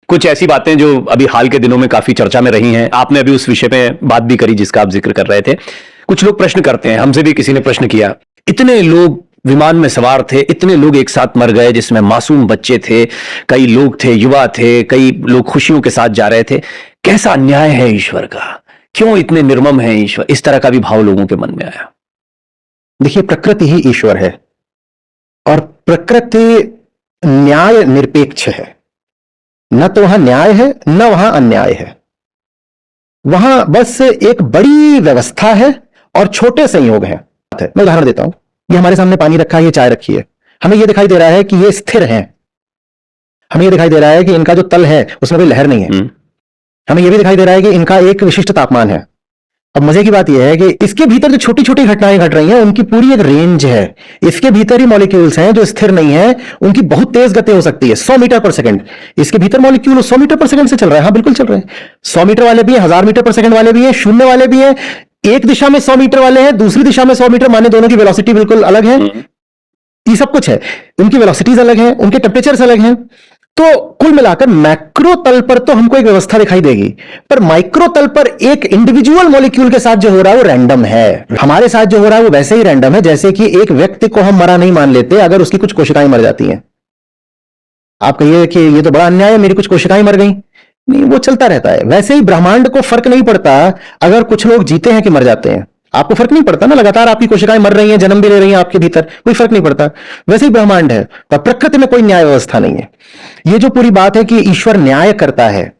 कुछ ऐसी बातें जो अभी हाल के दिनों में काफी चर्चा में रही हैं, आपने अभी उस विषय पे बात भी करी जिसका आप जिक्र कर रहे थे। कुछ लोग प्रश्न करते हैं, हमसे भी किसी ने प्रश्न किया, इतने लोग विमान में सवार थे, इतने लोग एक साथ मर गए जिसमें मासूम बच्चे थे, कई लोग थे, युवा थे, कई लोग खुशियों के साथ जा रहे थे, कैसा अन्याय है ईश्वर का, क्यों इतने निर्मम है ईश्वर? इस तरह का भी भाव लोगों के मन में आया। देखिए, प्रकृति ही ईश्वर है और प्रकृति न्याय निरपेक्ष है। न तो वहां न्याय है न वहां अन्याय है, वहां बस एक बड़ी व्यवस्था है और छोटे संयोग हैं। मैं उदाहरण देता हूं, ये हमारे सामने पानी रखा है, ये चाय रखी है, हमें यह दिखाई दे रहा है कि ये स्थिर है, हमें यह दिखाई दे रहा है कि इनका जो तल है उसमें कोई लहर नहीं है, हमें यह भी दिखाई दे रहा है कि इनका एक विशिष्ट तापमान है। अब मजे की बात यह है कि इसके भीतर जो छोटी छोटी घटनाएं घट रही हैं उनकी पूरी एक रेंज है। इसके भीतर ही मॉलिक्यूल्स हैं जो स्थिर नहीं है, उनकी बहुत तेज गति हो सकती है, 100 मीटर पर सेकंड। इसके भीतर मॉलिक्यूल 100 मीटर पर सेकंड से चल रहा है। हाँ, बिल्कुल चल रहे हैं। 100 मीटर वाले भी हैं, 1000 मीटर पर सेकंड वाले भी हैं, शून्य वाले भी हैं, एक दिशा में 100 मीटर वाले हैं, दूसरी दिशा में 100 मीटर, माने दोनों की वेलोसिटी बिल्कुल अलग है। ये सब कुछ है, उनकी वेलोसिटीज अलग हैं, उनके टेम्परेचर्स अलग हैं। तो कुल मिलाकर मैक्रो तल पर तो हमको एक व्यवस्था दिखाई देगी, पर माइक्रो तल पर एक इंडिविजुअल मॉलिक्यूल के साथ जो हो रहा है वो रैंडम है। हमारे साथ जो हो रहा है वो वैसे ही रैंडम है जैसे कि एक व्यक्ति को हम मरा नहीं मान लेते अगर उसकी कुछ कोशिकाएं मर जाती हैं। आप कहिए कि ये तो बड़ा अन्याय है, मेरी कुछ कोशिकाएं मर गई। नहीं, वो चलता रहता है। वैसे ही ब्रह्मांड को फर्क नहीं पड़ता अगर कुछ लोग जीते हैं कि मर जाते हैं। आपको फर्क नहीं पड़ता ना, लगातार आपकी कोशिकाएं मर रही हैं, जन्म भी ले रही हैं आपके भीतर, कोई फर्क नहीं पड़ता। वैसे ही ब्रह्मांड है और प्रकृति में कोई न्याय व्यवस्था नहीं है। ये जो पूरी बात है कि ईश्वर न्याय करता है,